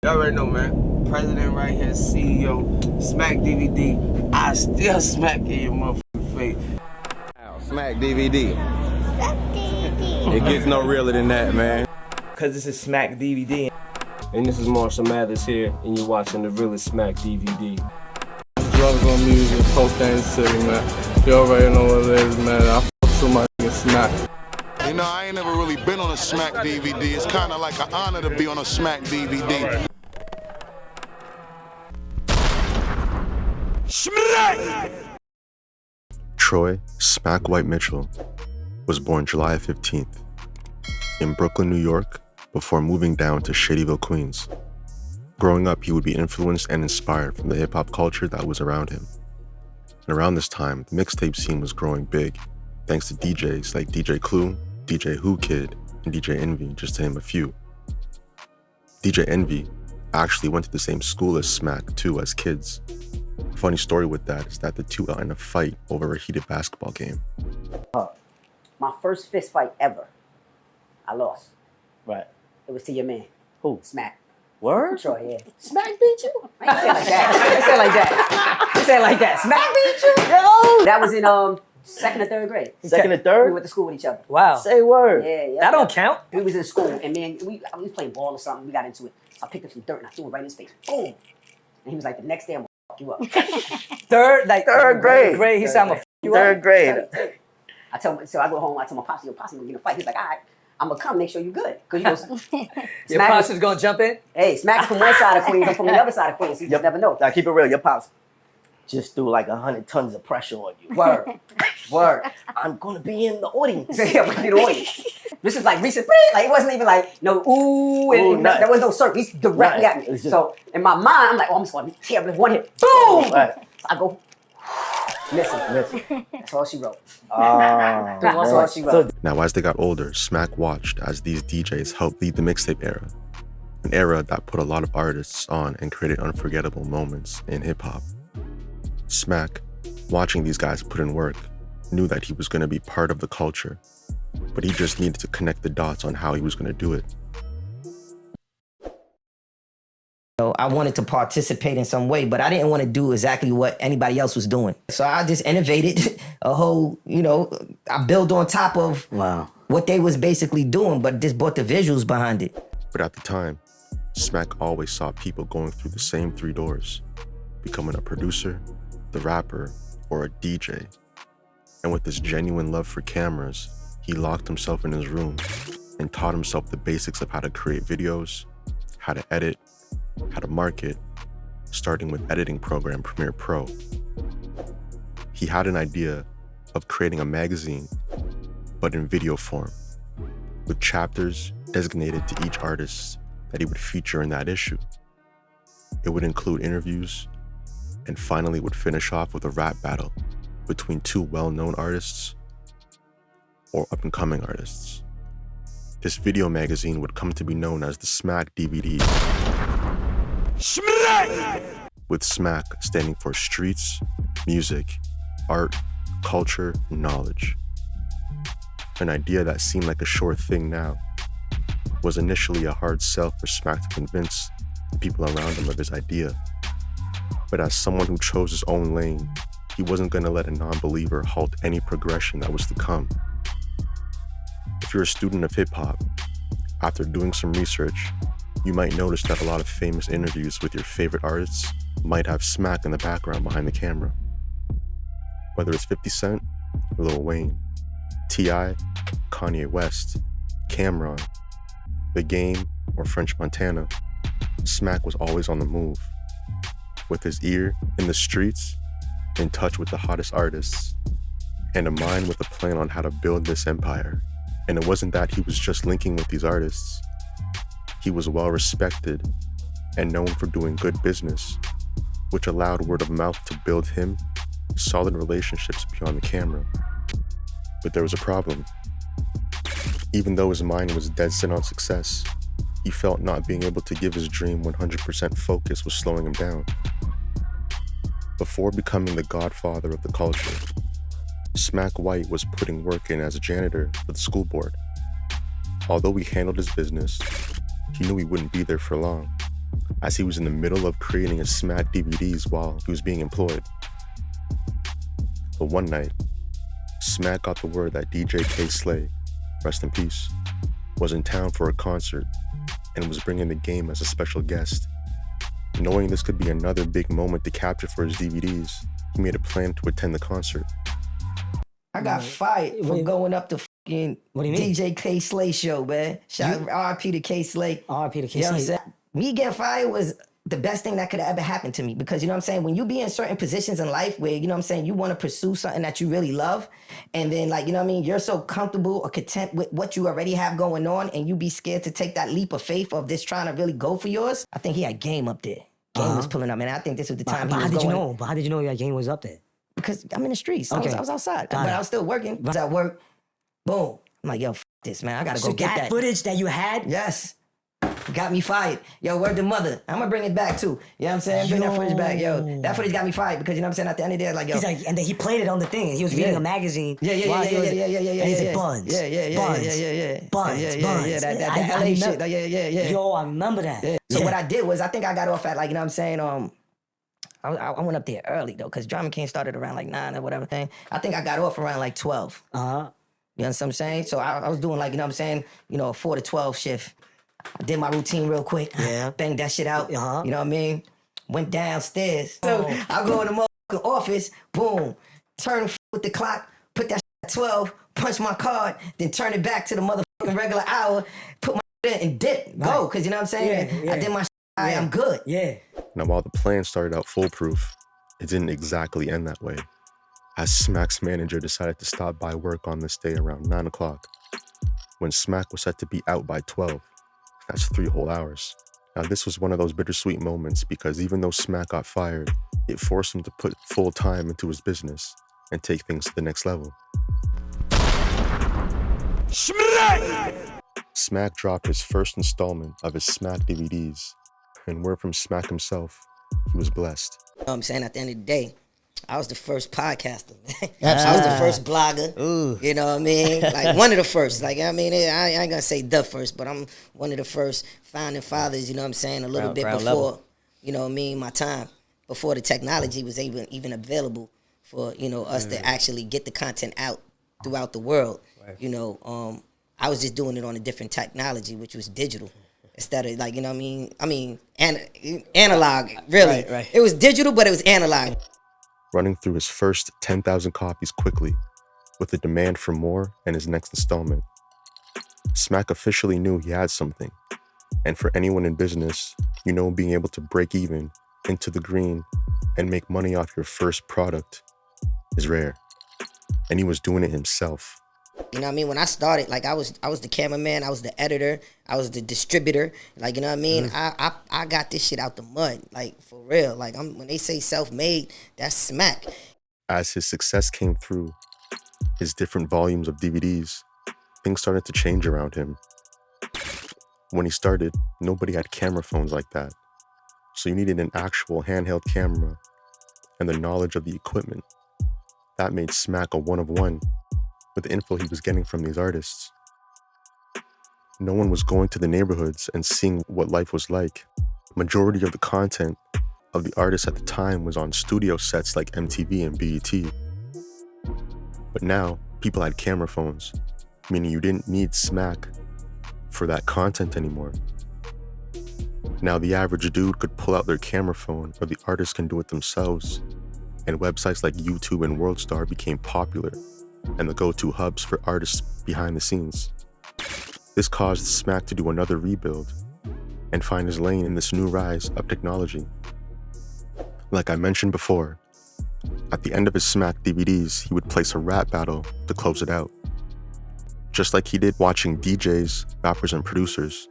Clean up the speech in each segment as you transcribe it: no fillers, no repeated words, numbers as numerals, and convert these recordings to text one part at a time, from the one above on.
Y'all already know, man. President right here, CEO, Smack DVD. I still smack in your motherfucking face. Smack DVD. It gets no realer than that, man. Cause this is Smack DVD. And this is Marshall Mathers here, and you're watching the realest Smack DVD. Drugs on music, cocaine city, man. You already know what it is, man. I fuck somebody and smack. You know, I ain't never really been on a Smack DVD. It's kind of like an honor to be on a Smack DVD. Troy Smack White Mitchell was born July 15th in Brooklyn, New York, before moving down to Shadyville, Queens. Growing up, he would be influenced and inspired from the hip-hop culture that was around him. And around this time, the mixtape scene was growing big, thanks to DJs like DJ Clue, DJ Who Kid, and DJ Envy, just to name a few. DJ Envy actually went to the same school as Smack, too, as kids. A funny story with that is that the two got in a fight over a heated basketball game. My first fist fight ever, I lost. Right. It was to your man. Who? Smack. Word? Troy, yeah. Smack beat you? I ain't say it like that. I ain't say it like that. I ain't say it like that. Smack beat you? Yo! That was in second or third grade. Second or third? We went to school with each other. Wow. Say word. Yeah. That don't count. We was in school, and man, we was playing ball or something. We got into it. So I picked up some dirt and I threw it right in his face. Boom. And he was like, the next day I'm gonna fuck you up. Third grade. He said, I'm gonna fuck you up. Third grade. I tell him, so I go home, I tell my pops, yo, pops, we're gonna get in a fight. He's like, all right, I'm gonna come make sure you're good. Cause you know, Your pops is gonna jump in? Hey, Smack's from one side of Queens, I'm from the other side of Queens. So you just never know. Now keep it real, your pops just threw like 100 tons of pressure on you. Word. I'm gonna be in the audience. Yeah, we're gonna be in the audience. This is like recent, like it wasn't even like no ooh, and there was no circle. He's directly at me. Just, so in my mind, I'm like, oh, I'm just gonna tear him with one hit. Boom! Right. So I go, missing. That's all she wrote. That's all she wrote. Now, as they got older, Smack watched as these DJs helped lead the mixtape era, an era that put a lot of artists on and created unforgettable moments in hip-hop. Smack, watching these guys put in work, knew that he was going to be part of the culture, but he just needed to connect the dots on how he was going to do it. I wanted to participate in some way, but I didn't want to do exactly what anybody else was doing. So I just innovated a whole, I built on top of what they was basically doing, but just brought the visuals behind it. But at the time, Smack always saw people going through the same three doors, becoming a producer, the rapper, or a DJ. And with this genuine love for cameras, he locked himself in his room and taught himself the basics of how to create videos, how to edit, how to market, starting with editing program Premiere Pro. He had an idea of creating a magazine, but in video form, with chapters designated to each artist that he would feature in that issue. It would include interviews, and finally would finish off with a rap battle between two well-known artists or up-and-coming artists. This video magazine would come to be known as the Smack DVD, with Smack standing for streets, music, art, culture, and knowledge. An idea that seemed like a sure thing now was initially a hard sell for Smack to convince the people around him of his idea. But as someone who chose his own lane, he wasn't going to let a non-believer halt any progression that was to come. If you're a student of hip-hop, after doing some research, you might notice that a lot of famous interviews with your favorite artists might have Smack in the background behind the camera. Whether it's 50 Cent, Lil Wayne, T.I., Kanye West, Cameron, The Game, or French Montana, Smack was always on the move. With his ear in the streets, in touch with the hottest artists, and a mind with a plan on how to build this empire. And it wasn't that he was just linking with these artists. He was well respected and known for doing good business, which allowed word of mouth to build him solid relationships beyond the camera. But there was a problem. Even though his mind was dead set on success, he felt not being able to give his dream 100% focus was slowing him down. Before becoming the godfather of the culture, Smack White was putting work in as a janitor for the school board. Although he handled his business, he knew he wouldn't be there for long. as he was in the middle of creating his Smack DVDs while he was being employed. But one night, Smack got the word that DJ K Slay, rest in peace, was in town for a concert and was bringing the game as a special guest. Knowing this could be another big moment to capture for his DVDs, he made a plan to attend the concert. I got fired for going up to fucking DJ K Slay show, man. Shout out RIP to K Slay. RIP to K Slay. You know what I'm saying? Me getting fired was the best thing that could have ever happened to me, because you know what I'm saying, when you be in certain positions in life where, you know what I'm saying, you want to pursue something that you really love, and then, like, you know what I mean, you're so comfortable or content with what you already have going on, and you be scared to take that leap of faith of this trying to really go for yours. I think he had Game up there. Game was pulling up, and I think this was the time he was going. But how did you know your Game was up there? Because I'm in the streets. Okay. I was outside, but I was still working. I was at work. Boom. I'm like, yo, this, man. I gotta go get that footage that you had? Yes. Got me fired. Yo, word to mother. I'm gonna bring it back too. You know what I'm saying? Bring that footage back, yo. That footage got me fired because, you know what I'm saying, at the end of the day, like, yo. He's like, and then he played it on the thing, and he was reading a magazine. Yeah. And he's like, Buns. Buns. That LA shit. Yeah. Yo, I remember that. Yeah. So what I did was, I think I got off at, like, you know what I'm saying, I went up there early though, because Drama King started around like 9 or whatever thing. I think I got off around like 12. You know what I'm saying? So I was doing, like, you know what I'm saying, you know, a 4 to 12 shift. I did my routine real quick. Yeah. Banged that shit out. You know what I mean? Went downstairs. So I go in the motherfucking office, boom, turn with the clock, put that shit at 12, punch my card, then turn it back to the motherfucking regular hour, put my shit in and dip, go, because you know what I'm saying? Yeah. I did my shit, I'm good. Yeah. Now, while the plan started out foolproof, it didn't exactly end that way, as Smack's manager decided to stop by work on this day around 9 o'clock, when Smack was set to be out by 12. That's 3 whole hours. Now, this was one of those bittersweet moments, because even though Smack got fired, it forced him to put full time into his business and take things to the next level. Smack dropped his first installment of his Smack DVDs, and word from Smack himself, he was blessed. You know what I'm saying? At the end of the day, I was the first podcaster. I was the first blogger. Ooh. You know what I mean? Like, one of the first. Like, I mean, I ain't gonna say the first, but I'm one of the first founding fathers, you know what I'm saying? A little bit before, level. You know what I mean, my time. Before the technology was even available for, you know, us to actually get the content out throughout the world. Right. You know, I was just doing it on a different technology, which was digital. Instead of, like, you know what I mean? Analog, really. Right. It was digital, but it was analog. Running through his first 10,000 copies quickly, with the demand for more and his next installment, Smack officially knew he had something. And for anyone in business, you know, being able to break even, into the green, and make money off your first product is rare. And he was doing it himself. You know what I mean? When I started, like, I was the cameraman, I was the editor, I was the distributor. Like, you know what I mean? I got this shit out the mud, like, for real. Like, when they say self-made, that's Smack. As his success came through, his different volumes of DVDs, things started to change around him. When he started, nobody had camera phones like that. So you needed an actual handheld camera and the knowledge of the equipment. That made Smack a one-of-one with the info he was getting from these artists. No one was going to the neighborhoods and seeing what life was like. Majority of the content of the artists at the time was on studio sets like MTV and BET. But now, people had camera phones, meaning you didn't need Smack for that content anymore. Now the average dude could pull out their camera phone, or the artists can do it themselves. And websites like YouTube and WorldStar became popular and the go-to hubs for artists behind the scenes. This caused Smack to do another rebuild and find his lane in this new rise of technology. Like I mentioned before, at the end of his Smack DVDs, he would place a rap battle to close it out. Just like he did watching DJs, rappers, and producers,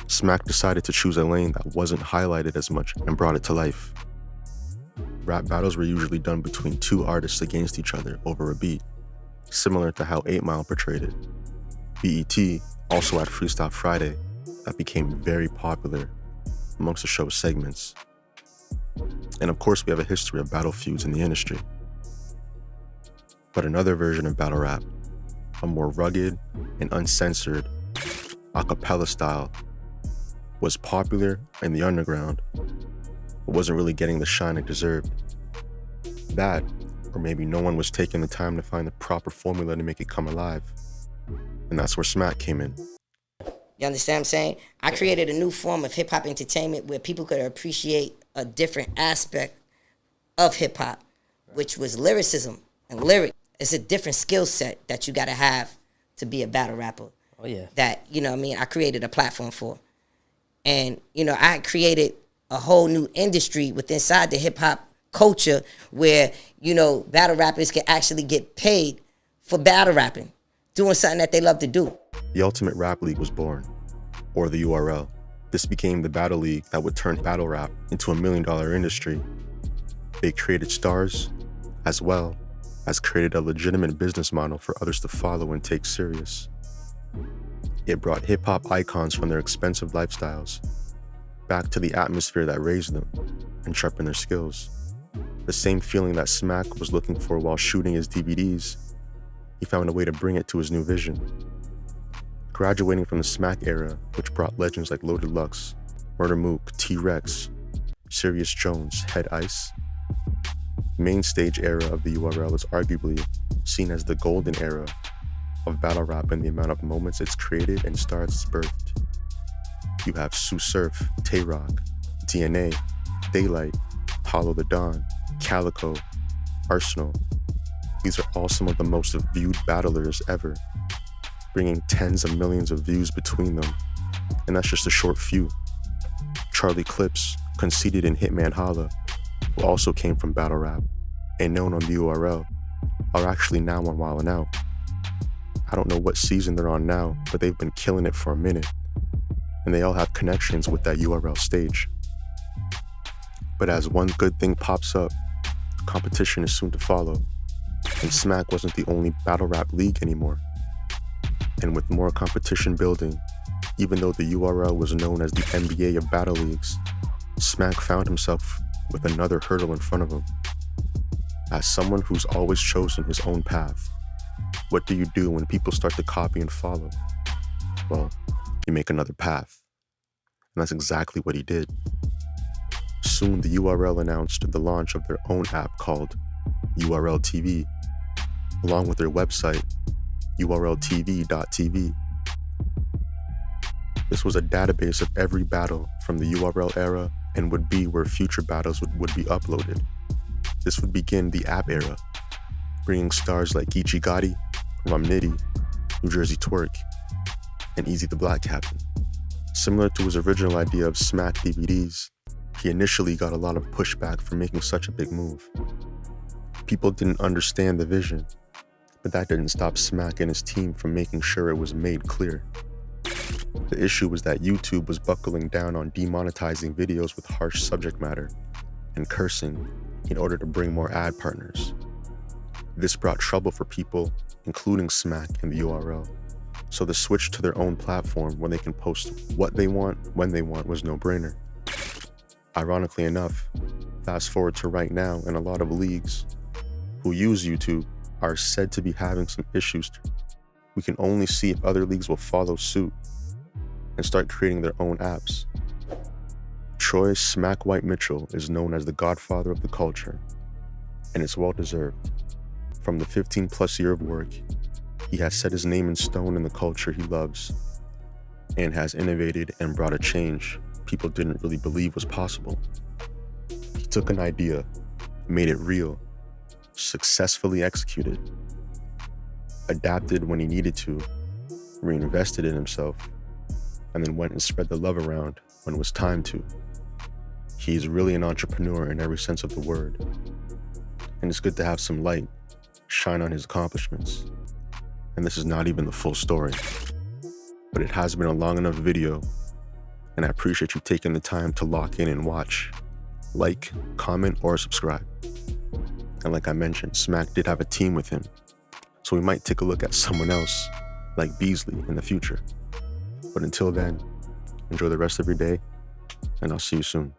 Smack decided to choose a lane that wasn't highlighted as much and brought it to life. Rap battles were usually done between 2 artists against each other over a beat, similar to how 8 Mile portrayed it. BET also had Freestyle Friday that became very popular amongst the show's segments. And of course, we have a history of battle feuds in the industry. But another version of battle rap, a more rugged and uncensored, a cappella style, was popular in the underground, but wasn't really getting the shine it deserved. That, or maybe no one was taking the time to find the proper formula to make it come alive. And that's where Smack came in. You understand what I'm saying? I created a new form of hip-hop entertainment where people could appreciate a different aspect of hip-hop, which was lyricism and lyric. It's a different skill set that you gotta have to be a battle rapper. Oh yeah. That, you know what I mean, I created a platform for. And, you know, I created a whole new industry within inside the hip-hop culture where, you know, battle rappers can actually get paid for battle rapping, doing something that they love to do. The Ultimate Rap League was born, or the URL. This became the battle league that would turn battle rap into $1 million industry. They created stars, as well as created a legitimate business model for others to follow and take serious. It brought hip-hop icons from their expensive lifestyles back to the atmosphere that raised them and sharpened their skills. The same feeling that Smack was looking for while shooting his DVDs, he found a way to bring it to his new vision. Graduating from the Smack era, which brought legends like Loaded Lux, Murder Mook, T-Rex, Sirius Jones, Head Ice, the main stage era of the URL is arguably seen as the golden era of battle rap in the amount of moments it's created and stars it's birthed. You have Sue Surf, Tay-Rock, DNA, Daylight, Hollow the Dawn, Calico, Arsenal. These are all some of the most viewed battlers ever, bringing tens of millions of views between them, and that's just a short few. Charlie Clips, conceded in Hitman Holla, who also came from battle rap and known on the URL, are actually now on Wild 'N Out. I don't know what season they're on now, but they've been killing it for a minute, and they all have connections with that URL stage. But as one good thing pops up, competition is soon to follow, and Smack wasn't the only battle rap league anymore. And with more competition building, even though the URL was known as the NBA of battle leagues, Smack found himself with another hurdle in front of him. As someone who's always chosen his own path, what do you do when people start to copy and follow? Well, you make another path. And that's exactly what he did. Soon the URL announced the launch of their own app called URL TV, along with their website, urltv.tv. This was a database of every battle from the URL era and would be where future battles would be uploaded. This would begin the app era, bringing stars like Geechee Gotti, Rum Nitty, New Jersey Twerk, and Easy the Black Captain. Similar to his original idea of Smack DVDs, he initially got a lot of pushback for making such a big move. People didn't understand the vision, but that didn't stop Smack and his team from making sure it was made clear. The issue was that YouTube was buckling down on demonetizing videos with harsh subject matter and cursing in order to bring more ad partners. This brought trouble for people, including Smack and the URL. So the switch to their own platform where they can post what they want, when they want, was no-brainer. Ironically enough, fast forward to right now, and a lot of leagues who use YouTube are said to be having some issues. We can only see if other leagues will follow suit and start creating their own apps. Troy Smack White Mitchell is known as the Godfather of the culture, and it's well-deserved. From the 15-plus year of work, he has set his name in stone in the culture he loves and has innovated and brought a change people didn't really believe was possible. He took an idea, made it real, successfully executed, adapted when he needed to, reinvested in himself, and then went and spread the love around when it was time to. He's really an entrepreneur in every sense of the word, and it's good to have some light shine on his accomplishments. And this is not even the full story, but it has been a long enough video, and I appreciate you taking the time to lock in and watch, like, comment, or subscribe. And like I mentioned, Smack did have a team with him, so we might take a look at someone else like Beasley in the future. But until then, enjoy the rest of your day, and I'll see you soon.